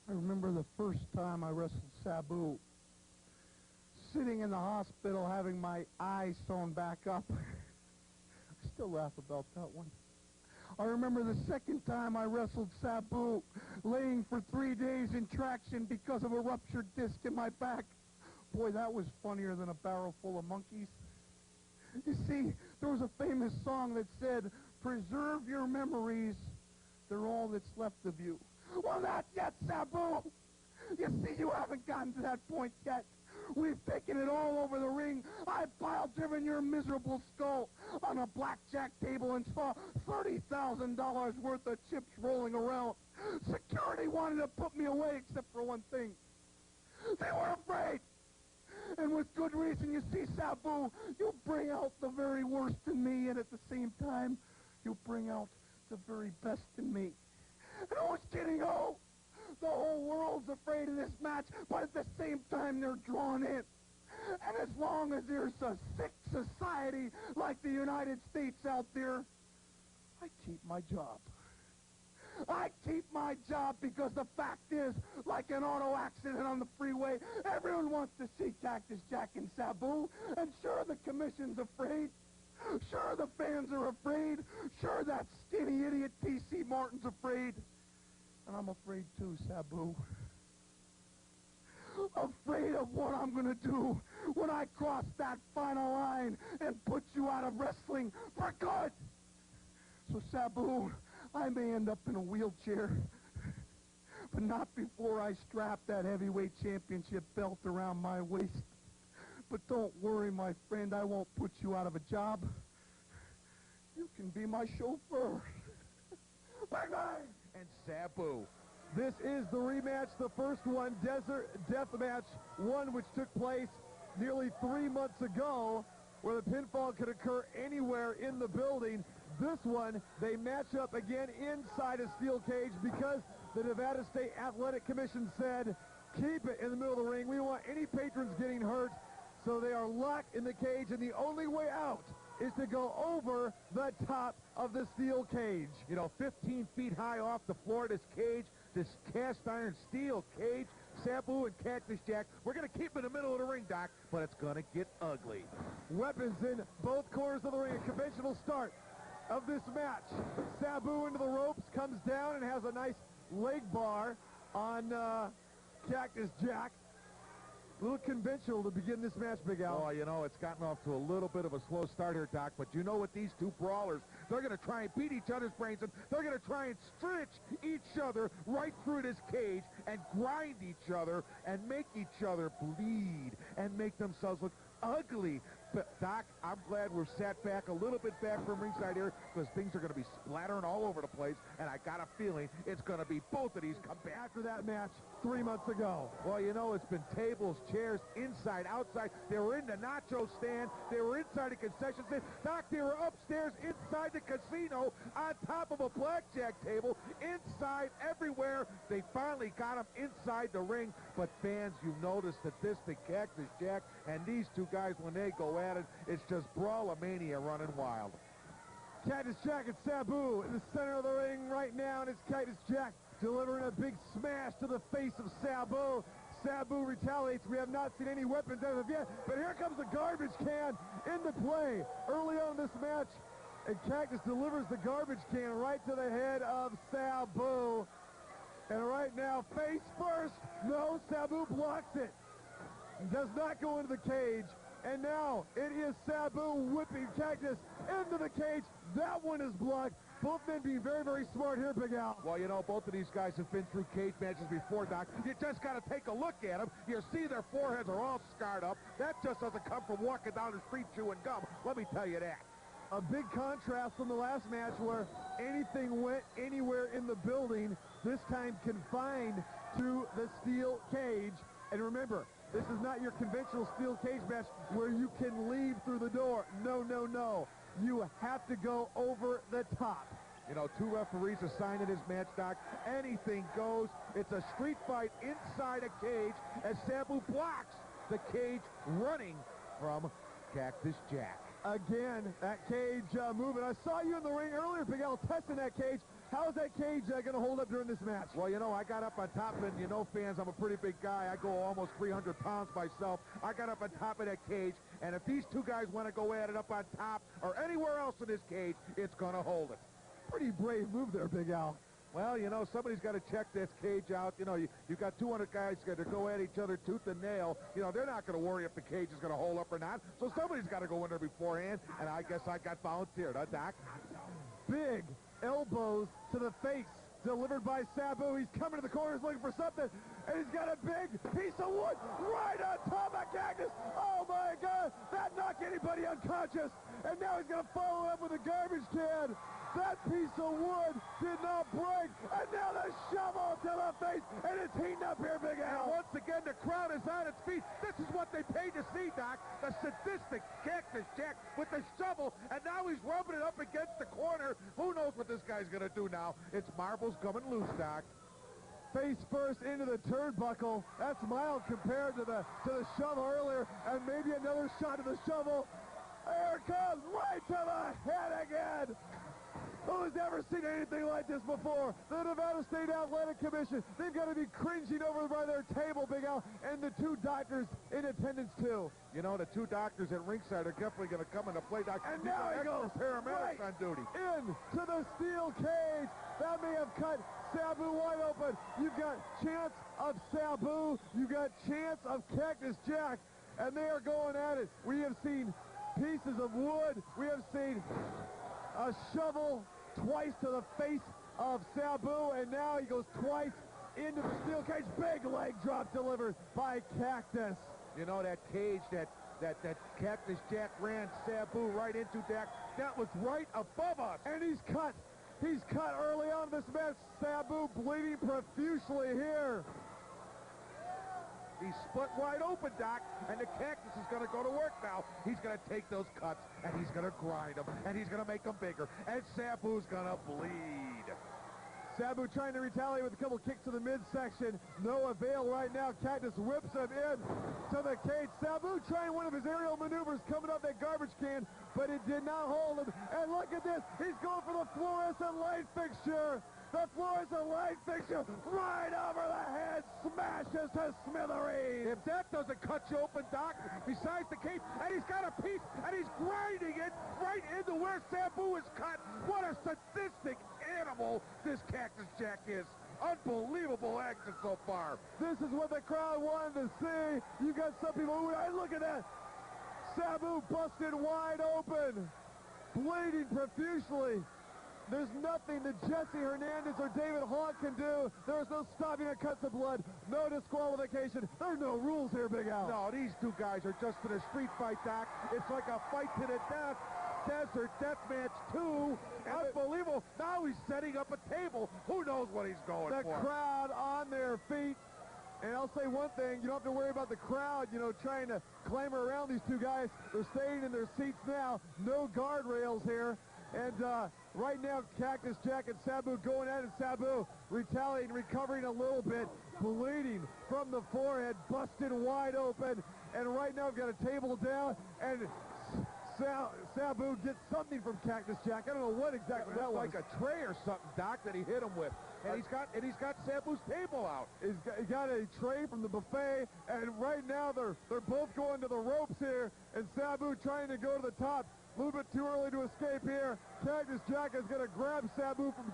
I remember the first time I wrestled Sabu, sitting in the hospital having my eyes sewn back up. I still laugh about that one. I remember the second time I wrestled Sabu, laying for 3 days in traction because of a ruptured disc in my back. Boy, that was funnier than a barrel full of monkeys. You see, there was a famous song that said, "Preserve your memories, they're all that's left of you." Well, not yet, Sabu. You see, you haven't gotten to that point yet. We've taken it all over the ring. I pile-driven your miserable skull on a blackjack table and saw $30,000 worth of chips rolling around. Security wanted to put me away except for one thing. They were afraid. And with good reason. You see, Sabu, you bring out the very worst in me, and at the same time, you bring out the very best in me. And who's kidding who? The whole world's afraid of this match, but at the same time, they're drawn in. And as long as there's a sick society like the United States out there, I keep my job. I keep my job because the fact is, like an auto accident on the freeway, everyone wants to see Cactus Jack and Sabu. And sure, the commission's afraid. Sure, the fans are afraid. Sure, that skinny idiot T.C. Martin's afraid. And I'm afraid too, Sabu. Afraid of what I'm going to do when I cross that final line and put you out of wrestling for good. So, Sabu, I may end up in a wheelchair, but not before I strap that heavyweight championship belt around my waist. But don't worry, my friend, I won't put you out of a job. You can be my chauffeur. Bye-bye. And Sabu. This is the rematch, the first one, Desert Deathmatch 1, which took place nearly 3 months ago, where the pinfall could occur anywhere in the building. This one, they match up again inside a steel cage because the Nevada State Athletic Commission said, keep it in the middle of the ring. We don't want any patrons getting hurt. So they are locked in the cage, and the only way out is to go over the top of the steel cage. You know, 15 feet high off the floor of this cage, this cast iron steel cage, Sabu and Cactus Jack. We're going to keep in the middle of the ring, Doc, but it's going to get ugly. Weapons in both corners of the ring. A conventional start of this match. Sabu into the ropes, comes down and has a nice leg bar on Cactus Jack. A little conventional to begin this match, Big Al. Oh, you know, it's gotten off to a little bit of a slow start here, Doc, but you know what, these two brawlers, they're going to try and beat each other's brains in. They're going to try and stretch each other right through this cage and grind each other and make each other bleed and make themselves look ugly. But, Doc, I'm glad we're sat back a little bit back from ringside here because things are going to be splattering all over the place, and I got a feeling it's going to be both of these come back. After that match 3 months ago. Well, you know, it's been tables, chairs, inside, outside. They were in the nacho stand. They were inside the concession stand. Doc, they were upstairs inside the casino on top of a blackjack table, inside everywhere. They finally got them inside the ring. But fans, you notice that this, the Cactus Jack, and these two guys, when they go at it, it's just brawler-mania running wild. Cactus Jack and Sabu in the center of the ring right now, and it's Cactus Jack delivering a big smash to the face of Sabu. Sabu retaliates. We have not seen any weapons as of yet, but here comes the garbage can into play early on in this match, and Cactus delivers the garbage can right to the head of Sabu. And right now, face first. No, Sabu blocks it. Does not go into the cage. And now it is Sabu whipping Cactus into the cage. That one is blocked. Both men being very, very smart here, Big Al. Well, you know, both of these guys have been through cage matches before, Doc. You just got to take a look at them. You see their foreheads are all scarred up. That just doesn't come from walking down the street chewing gum. Let me tell you that. A big contrast from the last match where anything went anywhere in the building, this time confined to the steel cage. And remember, this is not your conventional steel cage match where you can leave through the door. No, no, no. You have to go over the top. You know, two referees assigned to this match, Doc. Anything goes. It's a street fight inside a cage as Sabu blocks the cage running from Cactus Jack. Again, that cage moving. I saw you in the ring earlier, Big Al, testing that cage. How's that cage going to hold up during this match? Well, you know, I got up on top, and you know, fans, I'm a pretty big guy. I go almost 300 pounds myself. I got up on top of that cage, and if these two guys want to go at it up on top or anywhere else in this cage, it's going to hold it. Pretty brave move there, Big Al. Well, you know, somebody's got to check this cage out. You know, you got 200 guys got to go at each other tooth and nail. You know, they're not going to worry if the cage is going to hold up or not. So somebody's got to go in there beforehand, and I guess I got volunteered, huh, Doc? Big elbows to the face delivered by Sabu. He's coming to the corners looking for something, and he's got a big piece of wood right on top of Cactus. Oh, my God. That knocked anybody unconscious, and now he's going to follow up with a garbage can. That piece of wood did not break, and now the shovel to the face, and it's heating up here, Big Al. And once again, the crowd is on its feet. This is what they paid to see, Doc. The sadistic Cactus Jack with the shovel, and now he's rubbing it up against the corner. Who knows what this guy's going to do now? It's marbles coming loose, Doc. Face first into the turnbuckle. That's mild compared to the shovel earlier, and maybe another shot of the shovel. Here it comes, right to the head again. Who's ever seen anything like this before? The Nevada State Athletic Commission. They've got to be cringing over by their table, Big Al, and the two doctors in attendance, too. You know, the two doctors at ringside are definitely going to come into play, Doc. And now he goes paramedics right on duty. into the steel cage. That may have cut Sabu wide open. You've got chance of Sabu. You've got chance of Cactus Jack, and they are going at it. We have seen pieces of wood. We have seen a shovel twice to the face of Sabu, and now he goes twice into the steel cage. Big leg drop delivered by Cactus. You know, that cage that Cactus Jack ran Sabu right into, Dak, that was right above us. And he's cut. He's cut early on in this match. Sabu bleeding profusely here. He's split wide open, Doc, and the Cactus is going to go to work now. He's going to take those cuts, and he's going to grind them, and he's going to make them bigger, and Sabu's going to bleed. Sabu trying to retaliate with a couple kicks to the midsection. No avail right now. Cactus whips him in to the cage. Sabu trying one of his aerial maneuvers coming up that garbage can, but it did not hold him. And look at this. He's going for the fluorescent light fixture. The fluorescent light fixture right over the head, smashes to smithereens. If that doesn't cut you open, Doc, besides the cage, and he's got a piece, and he's grinding it right into where Sabu is cut. What a sadistic animal this Cactus Jack is. Unbelievable action so far. This is what the crowd wanted to see. You got some people who, look at that. Sabu busted wide open, bleeding profusely. There's nothing that Jesse Hernandez or David Hawk can do. There's no stopping the cuts of blood. No disqualification. There are no rules here, Big Al. No, these two guys are just in a street fight, Doc. It's like a fight to the death. Desert Deathmatch 2. Unbelievable. Now he's setting up a table. Who knows what he's going for? The crowd on their feet. And I'll say one thing, you don't have to worry about the crowd, you know, trying to clamor around these two guys. They're staying in their seats now. No guardrails here. And right now, Cactus Jack and Sabu going at it. Sabu retaliating, recovering a little bit, bleeding from the forehead, busted wide open. And right now, we've got a table down, and Sabu gets something from Cactus Jack. I don't know what exactly that was. Like a tray or something, Doc, that he hit him with. And he's got Sabu's table out. He got a tray from the buffet, and right now they're both going to the ropes here, and Sabu trying to go to the top. A little bit too early to escape here. Cactus Jack is going to grab Sabu from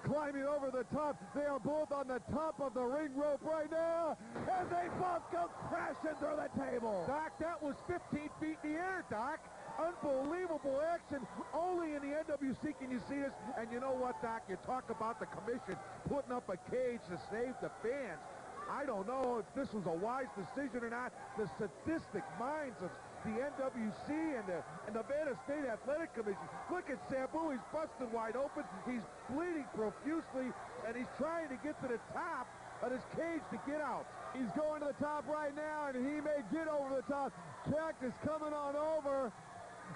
climbing over the top. They are both on the top of the ring rope right now, and they both go crashing through the table. Doc, that was 15 feet in the air, Doc. Unbelievable action. Only in the NWC can you see this. And you know what, Doc? You talk about the commission putting up a cage to save the fans. I don't know if this was a wise decision or not. The sadistic minds of the NWC and the Nevada State Athletic Commission. Look at Sabu. He's busted wide open. He's bleeding profusely, and he's trying to get to the top of his cage to get out. He's going to the top right now, and he may get over the top. Cactus coming on over,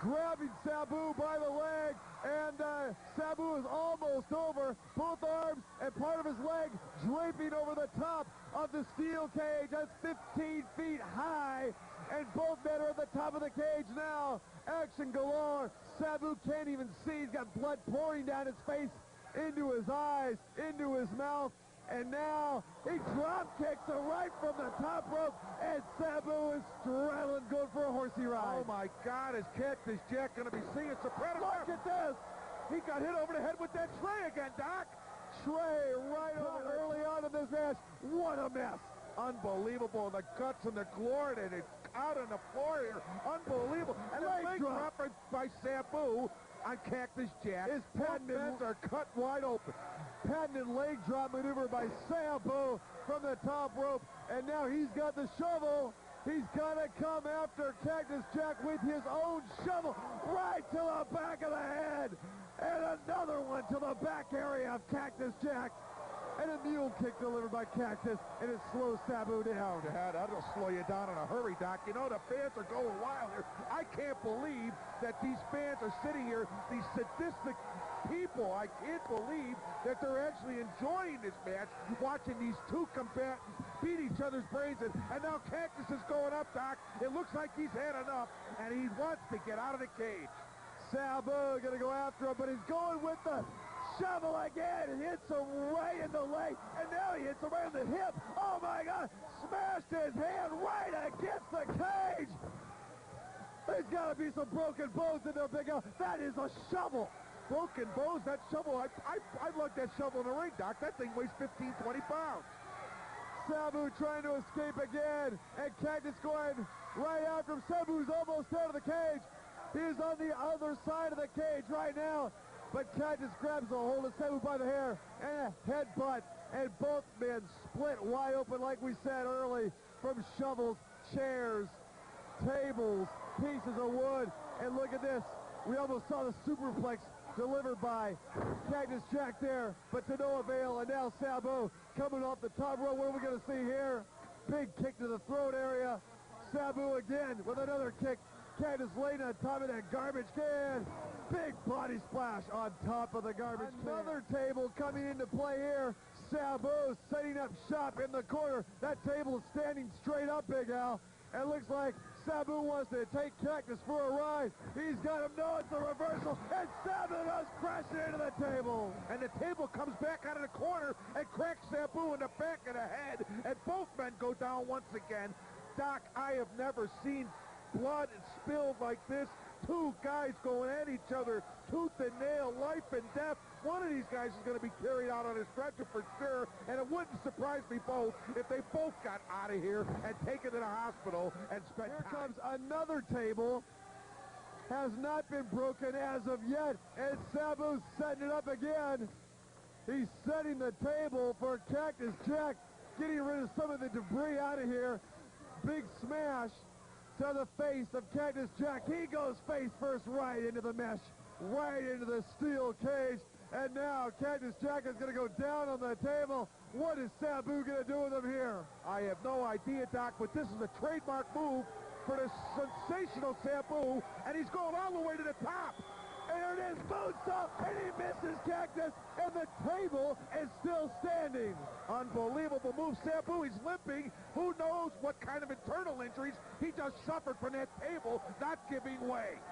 grabbing Sabu by the leg, and Sabu is almost over. Both arms and part of his leg draping over the top of the steel cage. That's 15 feet high, and both men are at the top of the cage now. Action galore. Sabu can't even see. He's got blood pouring down his face, into his eyes, into his mouth, and now he drop kicks him right from the top rope, and Sabu is straddling, going for a horsey ride. Oh my God, is Cactus Jack going to be seeing some predator? Look at this! He got hit over the head with that tray again, Doc. Tray right over early on in this match. What a mess! Unbelievable. The guts and the glory and it's out on the floor here. Unbelievable. And a leg drop by Sabu on Cactus Jack. His patented are cut wide open. Patented leg drop maneuver by Sabu from the top rope. And now he's got the shovel. He's got to come after Cactus Jack with his own shovel right to the back of the head. And another one to the back area of Cactus Jack. And a mule kick delivered by Cactus, and it slows Sabu down. Yeah, that'll slow you down in a hurry, Doc. You know, the fans are going wild here. I can't believe that these fans are sitting here, these sadistic people. I can't believe that they're actually enjoying this match, watching these two combatants beat each other's brains in. And now Cactus is going up, Doc. It looks like he's had enough, and he wants to get out of the cage. Sabu going to go after him, but he's going with the shovel again, and hits him right in the leg, and now he hits him right in the hip. Oh my God, smashed his hand right against the cage. There's got to be some broken bones in there, Big Al. That is a shovel. Broken bones, that shovel, I lugged that shovel in the ring, Doc. That thing weighs 15, 20 pounds. Sabu trying to escape again, and Cactus going right after him. Sabu's almost out of the cage. He is on the other side of the cage right now. But Cactus grabs a hold of Sabu by the hair and a headbutt, and both men split wide open, like we said early, from shovels, chairs, tables, pieces of wood. And look at this. We almost saw the superplex delivered by Cactus Jack there, but to no avail. And now Sabu coming off the top rope. What are we going to see here? Big kick to the throat area. Sabu again with another kick. Cactus laying on top of that garbage can. Big body splash on top of the garbage can. Another table coming into play here. Sabu setting up shop in the corner. That table is standing straight up, Big Al. It looks like Sabu wants to take Cactus for a ride. He's got him. No, it's a reversal. And Sabu goes crashing into the table. And the table comes back out of the corner and cracks Sabu in the back of the head. And both men go down once again. Doc, I have never seen blood spilled like this. Two guys going at each other, tooth and nail, life and death. One of these guys is going to be carried out on a stretcher for sure, and it wouldn't surprise me both if they both got out of here and taken to the hospital and spent Here time. comes another table. Has not been broken as of yet, and Sabu's setting it up again. He's setting the table for Cactus Jack, getting rid of some of the debris out of here. Big smash to the face of Cactus Jack. He goes face first right into the mesh, right into the steel cage. And now Cactus Jack is going to go down on the table. What is Sabu going to do with him here? I have no idea, Doc, but this is a trademark move for the sensational Sabu, and he's going all the way to the top. And there it is, moonsault, and he misses Cactus, and the table is still standing. Unbelievable move. Sabu, he's limping. Who knows what kind of internal injuries he just suffered from that table not giving way.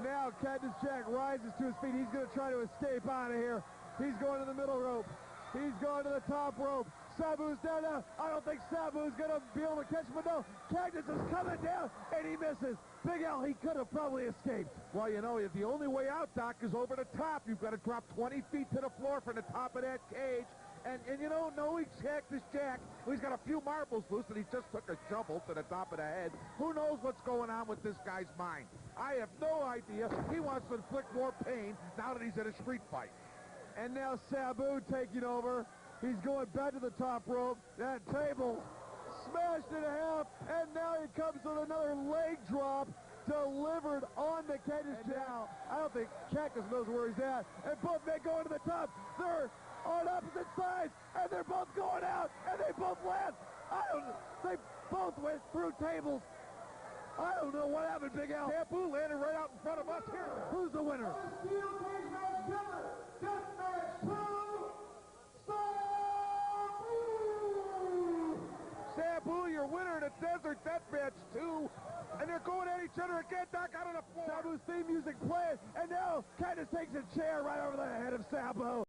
Now Cactus Jack rises to his feet. He's going to try to escape out of here. He's going to the middle rope. He's going to the top rope. Sabu's down now. I don't think Sabu's going to be able to catch him, but no. Cactus is coming down, and he misses. Big Al, he could have probably escaped. Well, you know, the only way out, Doc, is over the top. You've got to drop 20 feet to the floor from the top of that cage. And you know, knowing Cactus Jack, he's got a few marbles loose, and he just took a shovel to the top of the head. Who knows what's going on with this guy's mind? I have no idea. He wants to inflict more pain now that he's in a street fight. And now Sabu taking over. He's going back to the top rope. That table smashed in half, and now he comes with another leg drop delivered on the Cactus Jack. Now, I don't think Cactus knows where he's at. And both men going to the top. They're on opposite sides, and they're both going out, and they both land. They both went through tables. I don't know what happened, Big Al. Sabu landed right out in front of us here. Who's the winner? Sabu, your winner in the Desert Death Match 2. And they're going at each each other again, Doc, out on the floor. Sabu's theme music playing, and now Cactus takes a chair right over the head of Sabu.